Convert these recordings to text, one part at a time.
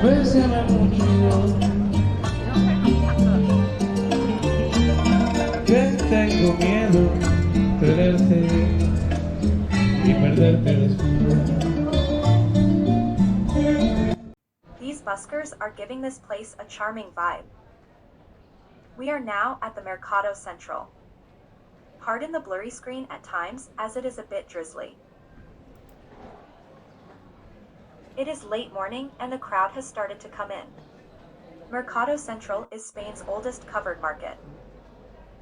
Bésame mucho, que tengo miedo tenerte y perderte después. These buskers are giving this place a charming vibe. We are now at the Mercado Central. Pardon the blurry screen at times, as it is a bit drizzly. It is late morning and the crowd has started to come in. Mercado Central is Spain's oldest covered market.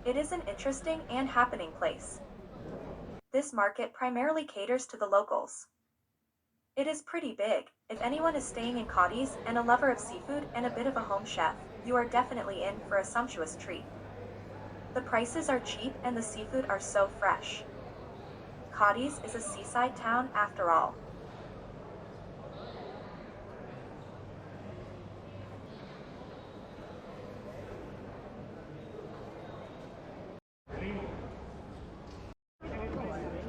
It is an interesting and happening place. This market primarily caters to the locals. It is pretty big. If anyone is staying in Cadiz and a lover of seafood and a bit of a home chef, you are definitely in for a sumptuous treat. The prices are cheap and the seafood are so fresh. Cadiz is a seaside town after all.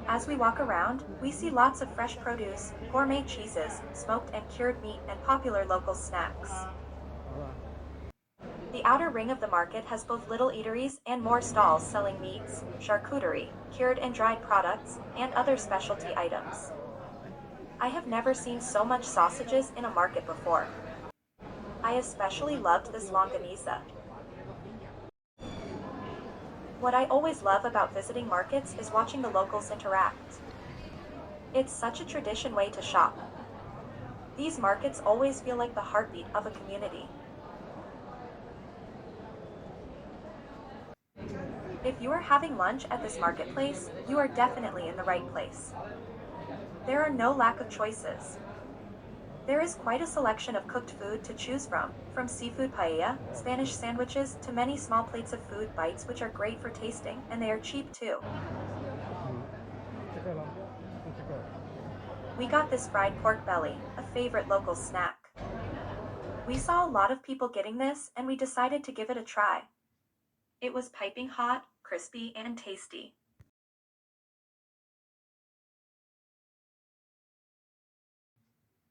As we walk around, we see lots of fresh produce, gourmet cheeses, smoked and cured meat, and popular local snacks. The outer ring of the market has both little eateries and more stalls selling meats, charcuterie, cured and dried products, and other specialty items. I have never seen so much sausages in a market before. I especially loved this longaniza. What I always love about visiting markets is watching the locals interact. It's such a tradition way to shop. These markets always feel like the heartbeat of a community. If you are having lunch at this marketplace, you are definitely in the right place. There are no lack of choices. There is quite a selection of cooked food to choose from seafood paella, Spanish sandwiches, to many small plates of food bites which are great for tasting, and they are cheap too. We got this fried pork belly, a favorite local snack. We saw a lot of people getting this and we decided to give it a try. It was piping hot, crispy, and tasty.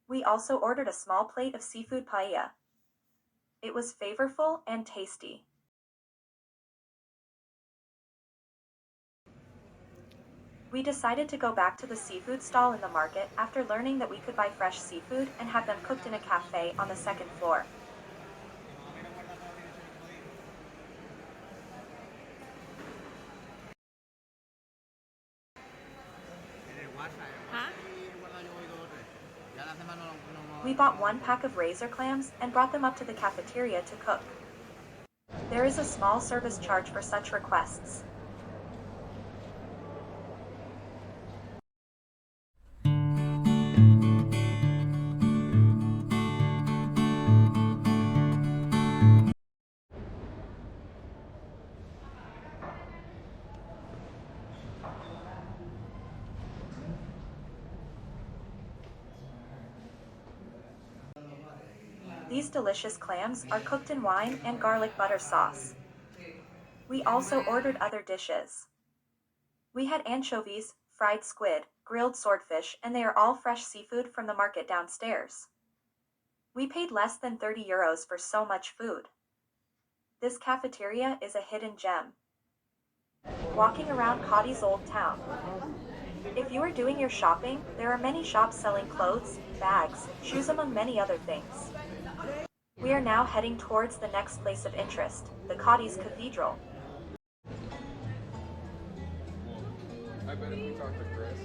We also ordered a small plate of seafood paella. It was flavorful and tasty. We decided to go back to the seafood stall in the market after learning that we could buy fresh seafood and have them cooked in a cafe on the second floor. We bought one pack of razor clams and brought them up to the cafeteria to cook. There is a small service charge for such requests. These delicious clams are cooked in wine and garlic butter sauce. We also ordered other dishes. We had anchovies, fried squid, grilled swordfish, and they are all fresh seafood from the market downstairs. We paid less than €30 for so much food. This cafeteria is a hidden gem. Walking around Cadiz Old Town. If you are doing your shopping, there are many shops selling clothes, bags, shoes, among many other things. We are now heading towards the next place of interest, the Cadiz Cathedral. I bet if we talk to Chris.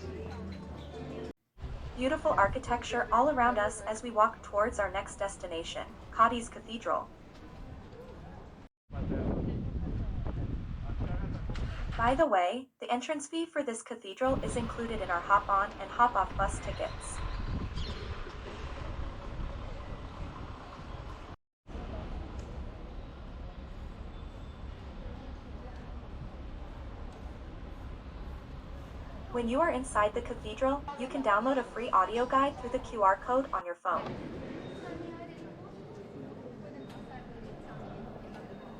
Beautiful architecture all around us as we walk towards our next destination, Cadiz Cathedral. By the way, the entrance fee for this cathedral is included in our hop-on and hop-off bus tickets. When you are inside the cathedral, you can download a free audio guide through the QR code on your phone.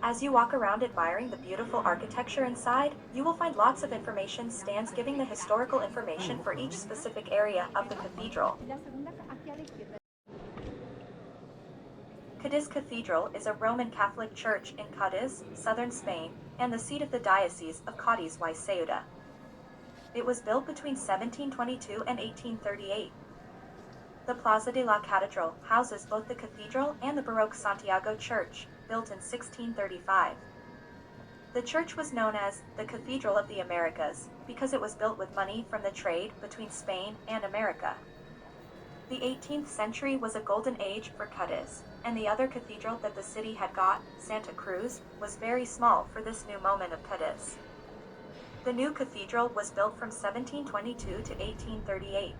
As you walk around admiring the beautiful architecture inside, you will find lots of information stands giving the historical information for each specific area of the cathedral. Cadiz Cathedral is a Roman Catholic church in Cadiz, southern Spain, and the seat of the Diocese of Cádiz y Ceuta. It was built between 1722 and 1838. The Plaza de la Catedral houses both the cathedral and the Baroque Santiago Church, built in 1635. The church was known as the Cathedral of the Americas because it was built with money from the trade between Spain and America. The 18th century was a golden age for Cadiz, and the other cathedral that the city had got, Santa Cruz, was very small for this new moment of Cadiz. The new cathedral was built from 1722 to 1838.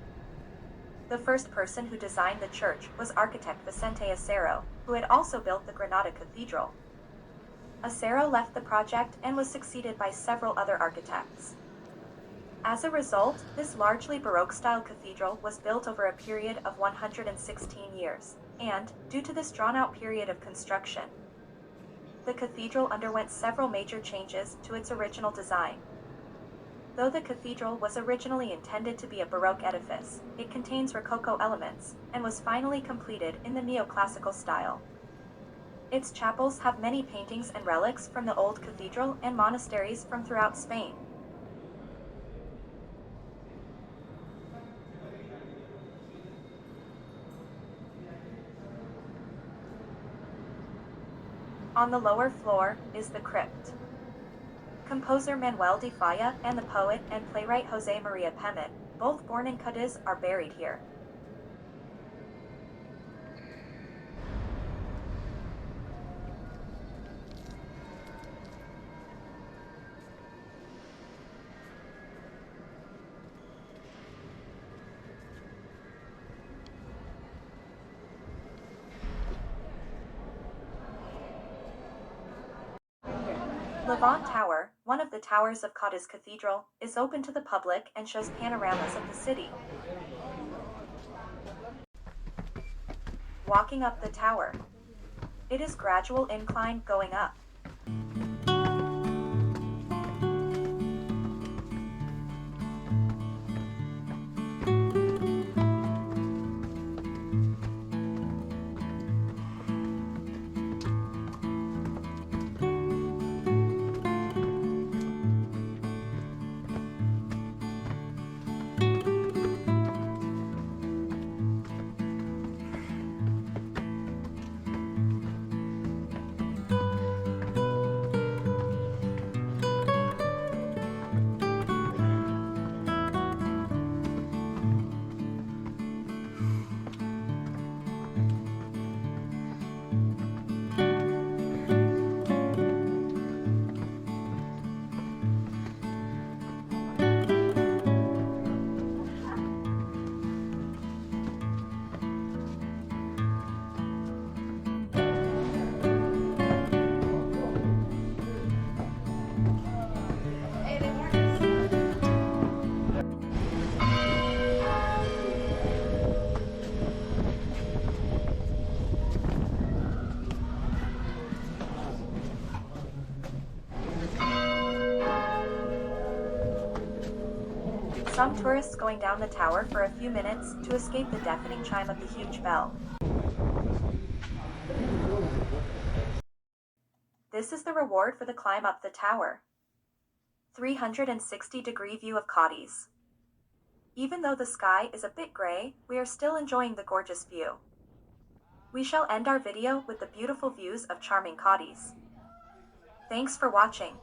The first person who designed the church was architect Vicente Acero, who had also built the Granada Cathedral. Acero left the project and was succeeded by several other architects. As a result, this largely Baroque-style cathedral was built over a period of 116 years, and, due to this drawn-out period of construction, the cathedral underwent several major changes to its original design. Though the cathedral was originally intended to be a Baroque edifice, it contains Rococo elements, and was finally completed in the neoclassical style. Its chapels have many paintings and relics from the old cathedral and monasteries from throughout Spain. On the lower floor is the crypt. Composer Manuel de Falla and the poet and playwright José María Pemet, both born in Cadiz, are buried here. Levante Tower, one of the towers of Cádiz Cathedral, is open to the public and shows panoramas of the city. Walking up the tower. It is gradual incline going up. Some tourists going down the tower for a few minutes to escape the deafening chime of the huge bell. This is the reward for the climb up the tower. 360-degree view of Cádiz. Even though the sky is a bit gray, we are still enjoying the gorgeous view. We shall end our video with the beautiful views of charming Cádiz. Thanks for watching.